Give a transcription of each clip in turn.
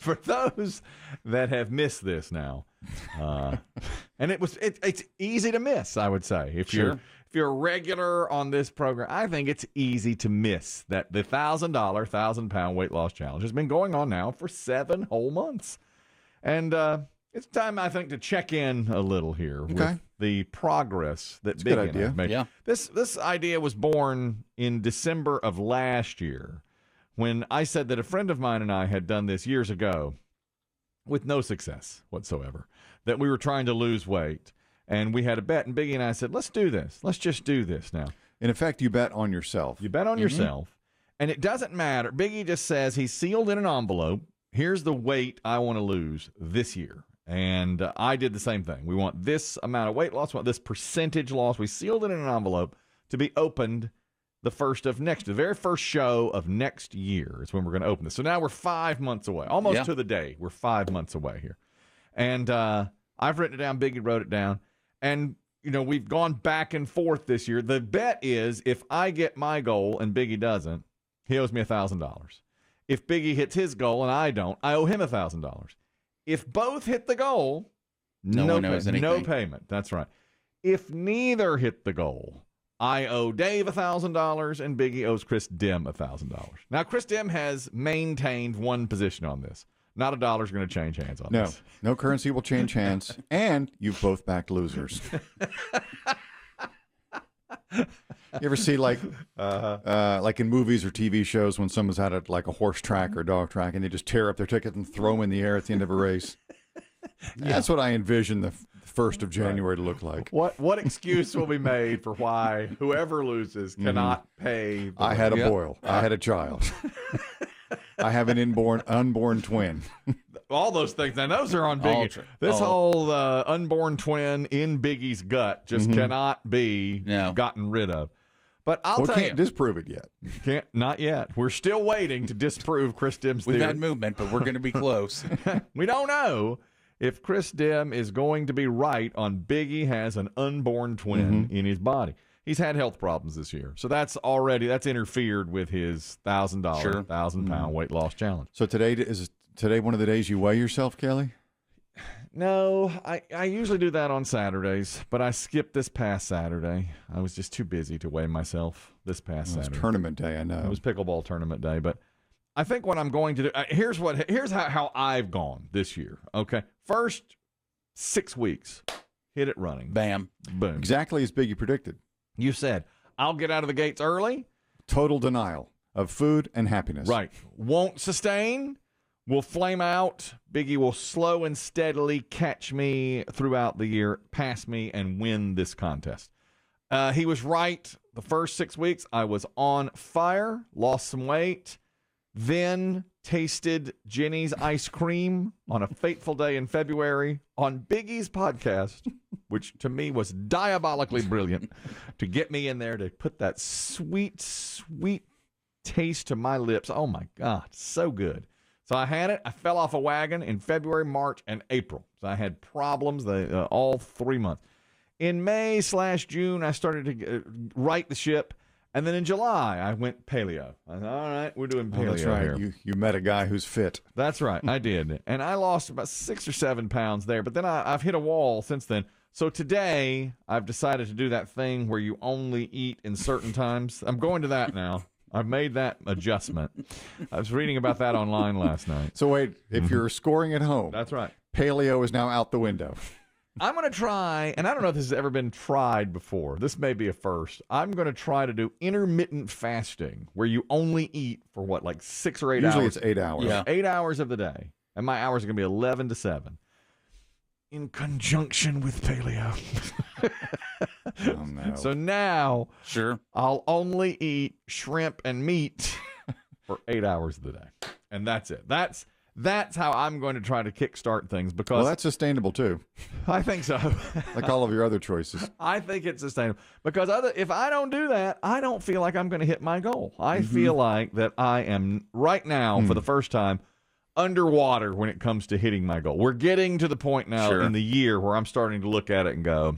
for those that have missed this now, and it's easy to miss, I would say. If you're a regular on this program, I think it's easy to miss that the $1,000, 1,000-pound weight loss challenge has been going on now for 7 whole months. And it's time, I think, to check in a little here with the progress that Biggie and I have made. Yeah. This idea was born in December of last year when I said that a friend of mine and I had done this years ago with no success whatsoever, that we were trying to lose weight. And we had a bet, and Biggie and I said, let's do this. Let's just do this now. In effect, you bet on yourself. You bet on yourself, and it doesn't matter. Biggie just says he's sealed in an envelope. Here's the weight I want to lose this year. And I did the same thing. We want this amount of weight loss, we want this percentage loss. We sealed it in an envelope to be opened the very first show of next year is when we're going to open this. So now we're 5 months away, almost to the day. We're 5 months away here. And I've written it down. Biggie wrote it down. And, we've gone back and forth this year. The bet is if I get my goal and Biggie doesn't, he owes me $1,000. If Biggie hits his goal and I don't, I owe him $1,000. If both hit the goal, no payment. That's right. If neither hit the goal, I owe Dave $1,000 and Biggie owes Chris Demm $1,000. Now, Chris Demm has maintained one position on this. Not a dollar's going to change hands on this. No currency will change hands, and you've both backed losers. You ever see like in movies or TV shows when someone's at a horse track or a dog track and they just tear up their ticket and throw them in the air at the end of a race? That's what I envision the 1st of January to look like. What excuse will be made for why whoever loses cannot pay? I had a boil. I had a child. I have an unborn twin. All those things. And those are on Biggie. This whole unborn twin in Biggie's gut just cannot be gotten rid of. But I'll tell you. Can't disprove it yet. Not yet. We're still waiting to disprove Chris Demm's theory. We've had movement, but we're going to be close. We don't know if Chris Demm is going to be right on Biggie has an unborn twin in his body. He's had health problems this year. So that's interfered with his $1,000, 1,000-pound weight loss challenge. So today one of the days you weigh yourself, Kelly? No, I usually do that on Saturdays, but I skipped this past Saturday. I was just too busy to weigh myself this past Saturday. It was tournament day, I know. It was pickleball tournament day, but I think what I'm going to do, here's how I've gone this year, okay? First 6 weeks, hit it running. Bam. Boom. Exactly as Biggie predicted. You said, I'll get out of the gates early. Total denial of food and happiness. Right. Won't sustain. Will flame out. Biggie will slow and steadily catch me throughout the year, pass me, and win this contest. He was right. The first 6 weeks, I was on fire, lost some weight, then tasted Jenny's ice cream on a fateful day in February on Biggie's podcast, which to me was diabolically brilliant to get me in there to put that sweet, sweet taste to my lips. Oh, my God, so good. So I had it. I fell off a wagon in February, March, and April. So I had problems all 3 months. In May/June, I started to right the ship. And then in July, I went paleo. I thought, all right, we're doing paleo that's right. here. You met a guy who's fit. That's right. I did. And I lost about 6 or 7 pounds there. But then I've hit a wall since then. So today, I've decided to do that thing where you only eat in certain times. I'm going to that now. I've made that adjustment. I was reading about that online last night. So wait, if you're scoring at home, that's right. Paleo is now out the window. I'm going to try, and I don't know if this has ever been tried before. This may be a first. I'm going to try to do intermittent fasting where you only eat for like 6 or 8 hours. Usually it's 8 hours. Yeah. 8 hours of the day. And my hours are going to be 11 to 7. In conjunction with paleo. Oh, no. So now Sure. I'll only eat shrimp and meat for 8 hours of the day. And that's it. That's how I'm going to try to kickstart things because... Well, that's sustainable, too. I think so. Like all of your other choices. I think it's sustainable. Because if I don't do that, I don't feel like I'm going to hit my goal. I feel like that I am, right now, for the first time, underwater when it comes to hitting my goal. We're getting to the point now in the year where I'm starting to look at it and go,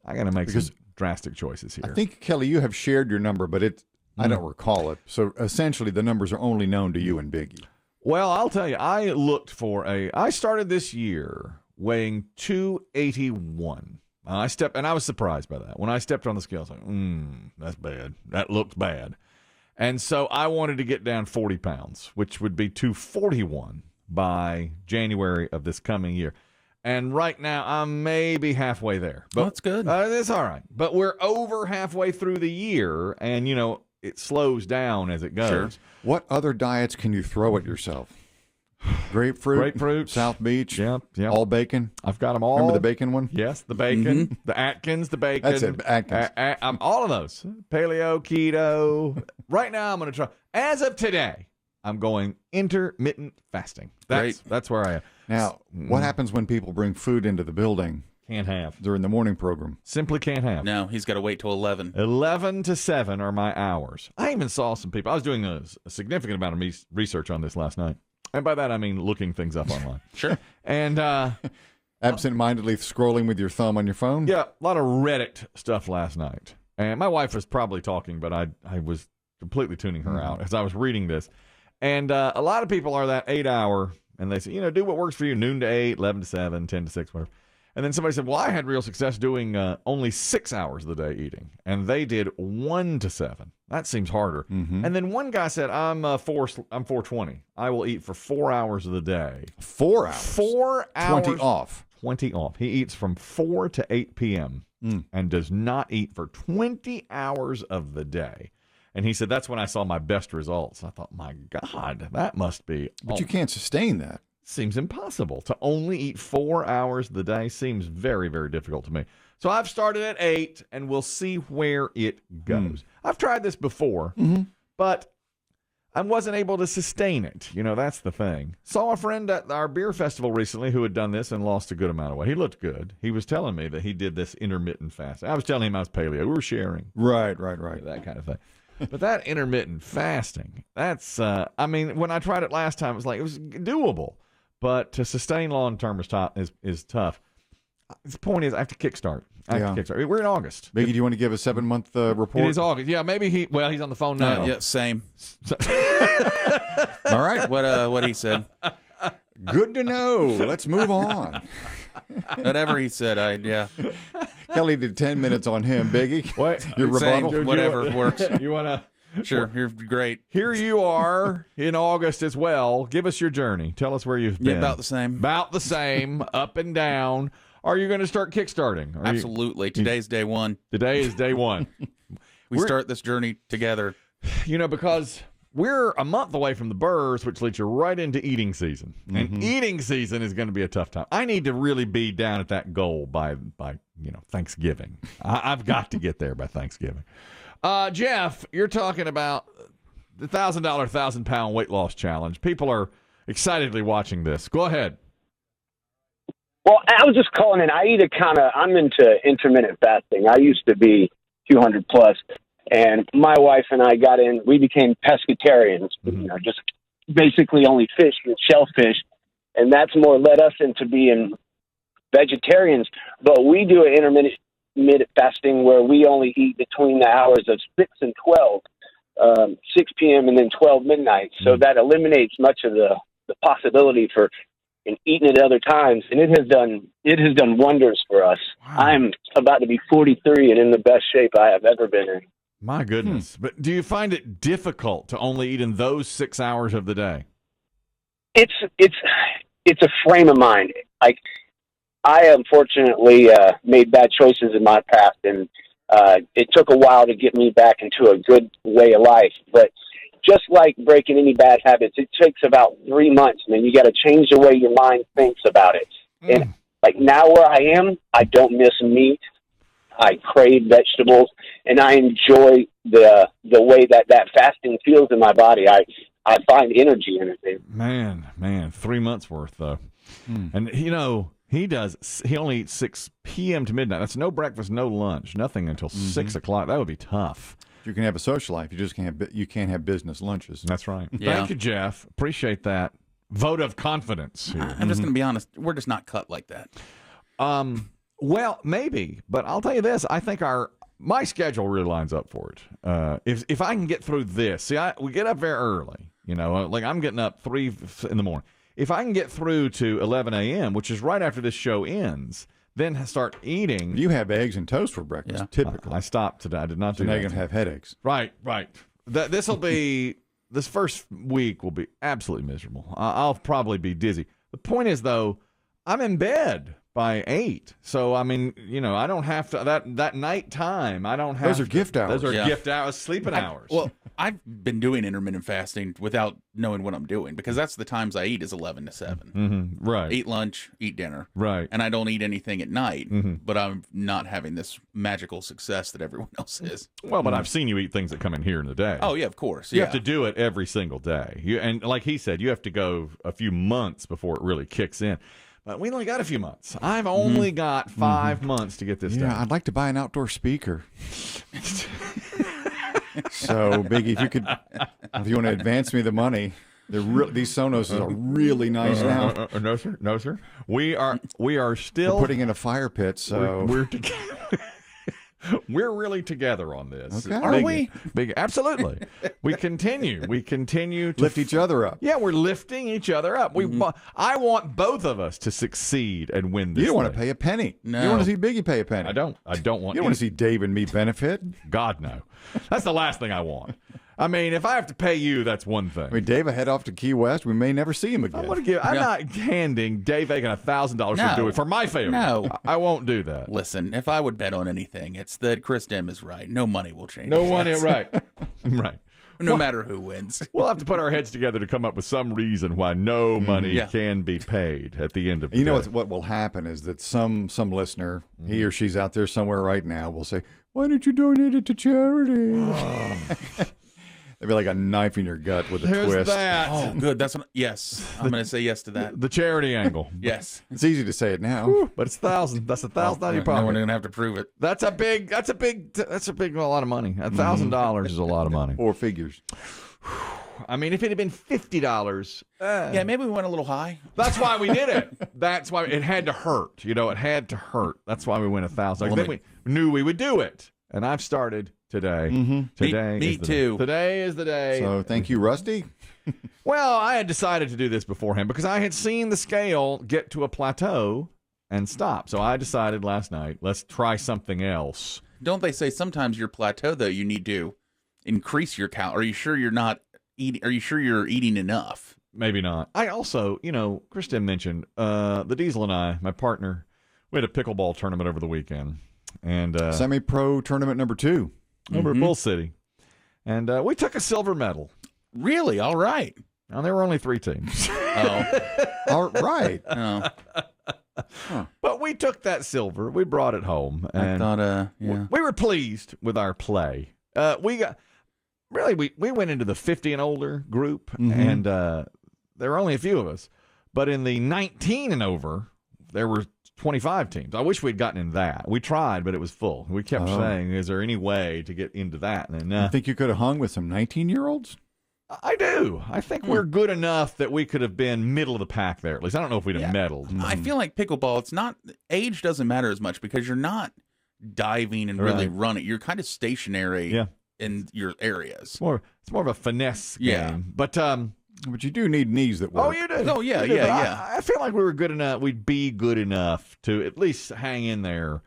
I got to make some drastic choices here. I think, Kelly, you have shared your number, but I don't recall it. So essentially, the numbers are only known to you and Biggie. Well, I'll tell you, I started this year weighing 281. I was surprised by that. When I stepped on the scale, I was like, that's bad. That looks bad. And so I wanted to get down 40 pounds, which would be 241 by January of this coming year. And right now, I'm maybe halfway there. But that's good. It's all right. But we're over halfway through the year, and, it slows down as it goes. Sure. What other diets can you throw at yourself? Grapefruit, South Beach, yep. all bacon. I've got them all. Remember the bacon one? Yes, the bacon, the Atkins, the bacon. That's it, Atkins. All of those. Paleo, keto. Right now, I'm going to try. As of today, I'm going intermittent fasting. That's where I am. Now, what happens when people bring food into the building? Can't have. During the morning program. Simply can't have. No, he's got to wait till 11. 11 to 7 are my hours. I even saw some people. I was doing a significant amount of research on this last night. And by that, I mean looking things up online. Sure. And absent-mindedly scrolling with your thumb on your phone? Yeah, a lot of Reddit stuff last night. And my wife was probably talking, but I was completely tuning her out as I was reading this. And a lot of people are that 8 hour, and they say, do what works for you, noon to 8, 11 to 7, 10 to 6, whatever. And then somebody said, well, I had real success doing only 6 hours of the day eating. And they did 1 to 7. That seems harder. Mm-hmm. And then one guy said, I'm 420. I will eat for 4 hours of the day. 4 hours? 4 hours. 20 off. 20 off. He eats from 4 to 8 p.m. And does not eat for 20 hours of the day. And he said, that's when I saw my best results. I thought, my God, that must be. But you can't sustain that. Seems impossible. To only eat 4 hours of the day seems very, very difficult to me. So I've started at 8, and we'll see where it goes. I've tried this before, but I wasn't able to sustain it. That's the thing. Saw a friend at our beer festival recently who had done this and lost a good amount of weight. He looked good. He was telling me that he did this intermittent fast. I was telling him I was paleo. We were sharing. Right. That kind of thing. But that intermittent fasting, that's, when I tried it last time, it was doable. But to sustain long-term is tough. The point is, I have to kickstart. We're in August. Biggie, do you want to give a 7-month report? It is August. Yeah, maybe he's on the phone now. Yeah, same. All right, what he said. Good to know. Let's move on. Whatever he said, yeah. Kelly did 10 minutes on him, Biggie. What? Your rebuttal? Same, whatever works. You want to... Sure, you're great. Here you are in August as well. Give us your journey. Tell us where you've been. Yeah, about the same. About the same, up and down. Are you going to start kickstarting? Absolutely. Today's day one. Today is day one. We start this journey together. Because we're a month away from the Burrs, which leads you right into eating season. And eating season is going to be a tough time. I need to really be down at that goal by Thanksgiving. I've got to get there by Thanksgiving. Jeff, you're talking about the $1,000, 1,000-pound weight loss challenge. People are excitedly watching this. Go ahead. Well, I was just calling in. I'm into intermittent fasting. I used to be 200 plus, and my wife and I we became pescatarians, just basically only fish and shellfish, and that's more led us into being vegetarians. But we do an intermittent fasting where we only eat between the hours of 6 and 12, 6 p.m. and then 12 midnight. So that eliminates much of the possibility for eating at other times, and it has done wonders for us. Wow. I'm about to be 43 and in the best shape I have ever been in. My goodness. But do you find it difficult to only eat in those 6 hours of the day? It's a frame of mind. I unfortunately made bad choices in my past, and it took a while to get me back into a good way of life. But just like breaking any bad habits, it takes about 3 months, man. You got to change the way your mind thinks about it. And now where I am, I don't miss meat. I crave vegetables, and I enjoy the way that fasting feels in my body. I find energy in it. Man, 3 months worth though. And he only eats 6 p.m. to midnight. That's no breakfast, no lunch, nothing until 6 o'clock. That would be tough. You can have a social life. You just can't have business lunches. That's right. Yeah. Thank you, Jeff. Appreciate that vote of confidence here. I'm just going to be honest. We're just not cut like that. Well, maybe, but I'll tell you this. I think my schedule really lines up for it. If I can get through this, we get up very early. You know, like I'm getting up 3 in the morning. If I can get through to 11 a.m., which is right after this show ends, then start eating. You have eggs and toast for breakfast, typically. I stopped today. I did not do now that. you're going to have headaches. Right. This will be, this first week will be absolutely miserable. I'll probably be dizzy. The point is, though, I'm in bed by 8. So, I mean, you know, I don't have to, that night time, I don't have Those are gift hours. Those are gift hours, sleeping hours. Well, I've been doing intermittent fasting without knowing what I'm doing because that's the times I eat is 11 to 7. Mm-hmm. Right. Eat lunch, eat dinner. Right. And I don't eat anything at night, but I'm not having this magical success that everyone else is. Well, but I've seen you eat things that come in here in the day. Oh, yeah, of course. You have to do it every single day. And like he said, you have to go a few months before it really kicks in. But we only got a few months. I've only got 5 months to get this done. Yeah, I'd like to buy an outdoor speaker. So, Biggie, if you want to advance me the money, these Sonos are really nice now. No, sir. We are still We're putting in a fire pit, so we're together. We're really together on this. Okay. Are we? Big, absolutely. We continue to lift each other up. Yeah, we're lifting each other up. I want both of us to succeed and win this. You don't want to thing. pay a penny. No. You want to see Biggie pay a penny. I don't want. You don't want to see Dave and me benefit. God, no. That's the last thing I want. I mean, if I have to pay you, that's one thing. I mean, Dave will head off to Key West. We may never see him again. I'm not handing Dave Aiken $1,000 for doing for my failure. No. I won't do that. Listen, if I would bet on anything, it's that Chris Demm is right. No money will change. No this. one, right. Right. No matter who wins. We'll have to put our heads together to come up with some reason why no money can be paid at the end of the day. You know what will happen is that some listener, he or she's out there somewhere right now, will say, "Why didn't you donate it to charity?" It'd be like a knife in your gut with a There's twist. that. Oh, good. Yes. I'm going to say yes to that. The charity angle. Yes. It's easy to say it now. But it's 1,000. That's 1,000 out of your No, we're pocket. going to have to prove it. That's a lot of money. $1,000 is a lot of money. 4 figures. I mean, if it had been $50, Yeah, maybe we went a little high. that's why we did it. That's why it had to hurt. You know, it had to hurt. That's why we went 1,000. Then we knew we would do it, and I've started today. Today, Me is the too. Day. Today is the day. So thank you, Rusty. Well, I had decided to do this beforehand because I had seen the scale get to a plateau and stop. So I decided last night, let's try something else. Don't they say sometimes your plateau, though, you need to increase your count? Are you sure you're not eating? Are you sure you're eating enough? Maybe not. I also, Kristen mentioned the Diesel and I, my partner, we had a pickleball tournament over the weekend. And Semi-pro tournament number 2. over at Bull City. And we took a silver medal. Really? All right. Now, there were only 3 teams. Oh. All right. Oh. But we took that silver. We brought it home. And I thought, yeah. we were pleased with our play. We went into the 50 and older group, and there were only a few of us. But in the 19 and over, there were 25 teams. I wish we'd gotten in that. We tried, but it was full. We kept saying, is there any way to get into that? And I think you could have hung with some 19-year-olds? I do. I think we're good enough that we could have been middle of the pack there, at least. I don't know if we'd have medaled. I feel like pickleball, it's not, age doesn't matter as much because you're not diving and really running. You're kind of stationary in your areas. It's more of a finesse game. Yeah. But you do need knees that work. oh, you do. Oh, yeah, You do. But yeah. I feel like we were good enough. We'd be good enough to at least hang in there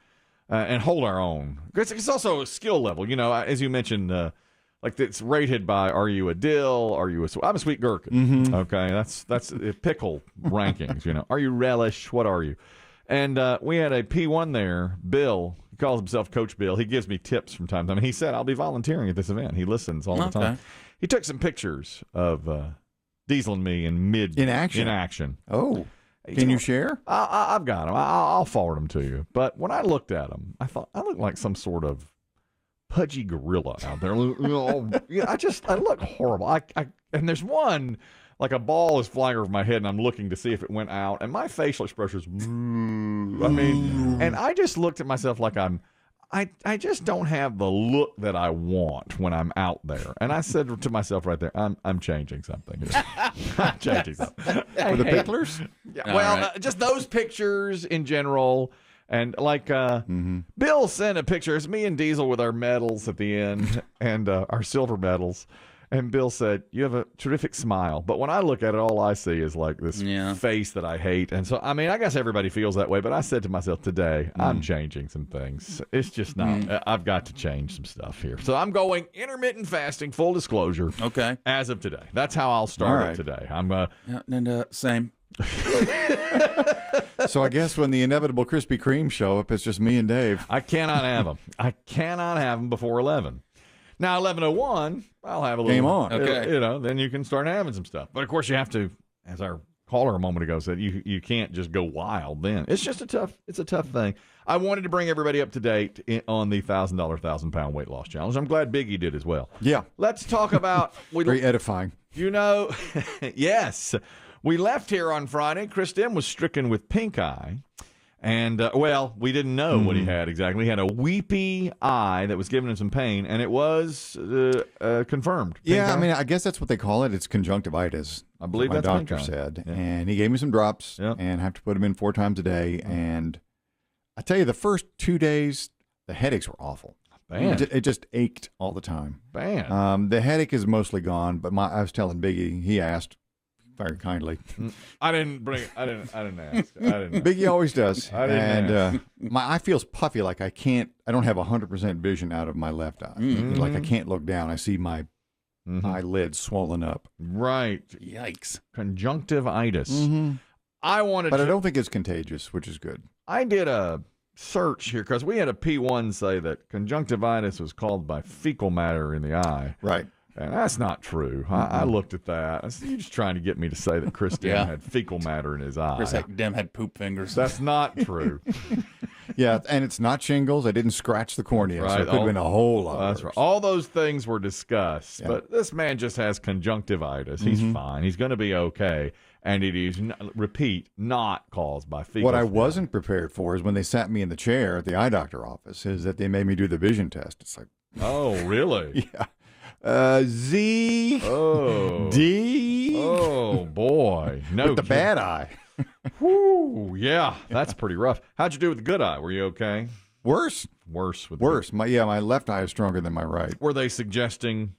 and hold our own. It's also a skill level. As you mentioned, like it's rated by are you a dill? I'm a sweet gherkin. Okay, that's pickle rankings. Are you relish? What are you? And we had a P1 there, Bill. He calls himself Coach Bill. He gives me tips from time to time. He said, I'll be volunteering at this event. He listens all the time. He took some pictures of Diesel and me in action. Oh, can you share? I've got them. I'll forward them to you. But when I looked at them, I thought I looked like some sort of pudgy gorilla out there. I look horrible. And there's one, like a ball is flying over my head, and I'm looking to see if it went out, and my facial expression is, and I just looked at myself like I just don't have the look that I want when I'm out there. And I said to myself right there, I'm changing something. I'm changing something. For the picklers? Yeah, just those pictures in general. And like Bill sent a picture. It's me and Diesel with our medals at the end and our silver medals. And Bill said, "You have a terrific smile." But when I look at it, all I see is like this face that I hate. And so, I mean, I guess everybody feels that way. But I said to myself today, I'm changing some things. It's just not. I've got to change some stuff here. So I'm going intermittent fasting, full disclosure. Okay. As of today. That's how I'll start it today. I'm same. So I guess when the inevitable Krispy Kreme show up, it's just me and Dave. I cannot have them. I cannot have them before 11. Now, 11:01, I'll have a little. Game on. Okay. Then you can start having some stuff. But, of course, you have to, as our caller a moment ago said, you can't just go wild then. It's just a tough thing. I wanted to bring everybody up to date on the $1,000, 1,000-pound weight loss challenge. I'm glad Biggie did as well. Yeah. Let's talk about. Very edifying. Yes. We left here on Friday. Chris Demm was stricken with pink eye. And, we didn't know what he had exactly. He had a weepy eye that was giving him some pain, and it was confirmed. Yeah, I mean, I guess that's what they call it. It's conjunctivitis. I believe my that's doctor pink eye. said. Yeah. And he gave me some drops and have to put them in 4 times a day. And I tell you, the first 2 days, the headaches were awful. Man. It just ached all the time. Man. The headache is mostly gone, but I was telling Biggie, he asked very kindly. I didn't ask. I didn't. Biggie always does. I didn't ask. My eye feels puffy, like I don't have 100% vision out of my left eye. Like I can't look down. I see my eyelids swollen up. Right. Yikes. Conjunctivitis. I don't think it's contagious, which is good. I did a search here because we had a P1 say that conjunctivitis was caused by fecal matter in the eye. Right. And that's not true. I looked at that. I said, you're just trying to get me to say that Chris Demm had fecal matter in his eye. Chris Demm had poop fingers. That's not true. Yeah, and it's not shingles. I didn't scratch the cornea, right. So it could have been a whole lot That's worse. Right. All those things were discussed. Yeah. But this man just has conjunctivitis. He's fine. He's going to be okay. And it is, not caused by fecal. What I wasn't prepared for is when they sat me in the chair at the eye doctor office, is that they made me do the vision test. It's like, oh, really? Yeah. Z. Oh. D. Oh, boy. No. With the bad eye. Whoo, yeah. That's pretty rough. How'd you do with the good eye? Were you okay? Worse. Worse. My left eye is stronger than my right. Were they suggesting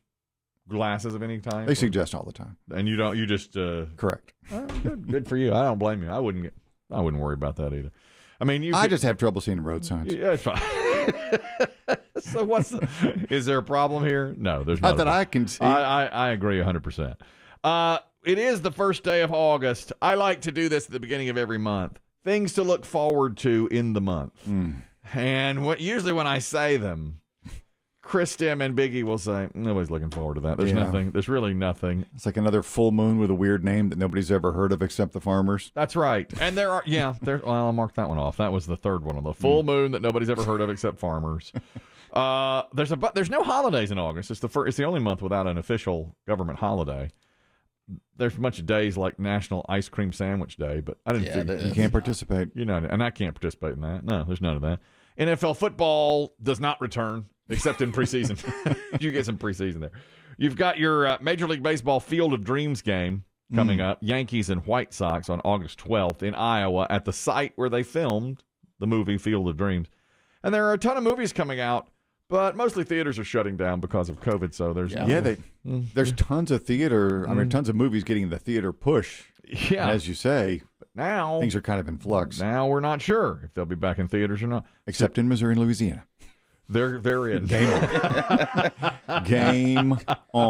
glasses of any kind? They suggest all the time. And you just. Correct. Oh, good for you. I don't blame you. I wouldn't worry about that either. I mean, I just have trouble seeing road signs. Yeah, it's fine. So is there a problem here? No, there's not that I can see. I agree 100%. It is the first day of August. I like to do this at the beginning of every month. Things to look forward to in the month. And usually when I say them, Chris Demm and Biggie will say, nobody's looking forward to that. There's nothing. There's really nothing. It's like another full moon with a weird name that nobody's ever heard of except the farmers. That's right. And well, I'll mark that one off. That was the third one on the full moon that nobody's ever heard of except farmers. There's no holidays in August. It's the only month without an official government holiday. There's a bunch of days like National Ice Cream Sandwich Day, but I didn't think you can't participate. And I can't participate in that. No, there's none of that. NFL football does not return except in preseason. You get some preseason there. You've got your Major League Baseball Field of Dreams game coming up. Yankees and White Sox on August 12th in Iowa at the site where they filmed the movie Field of Dreams. And there are a ton of movies coming out, but mostly theaters are shutting down because of COVID. So there's there's tons of theater. I mean, tons of movies getting the theater push. Yeah, as you say. But now things are kind of in flux. Now we're not sure if they'll be back in theaters or not, except in Missouri and Louisiana. They're in. Game on. Game on.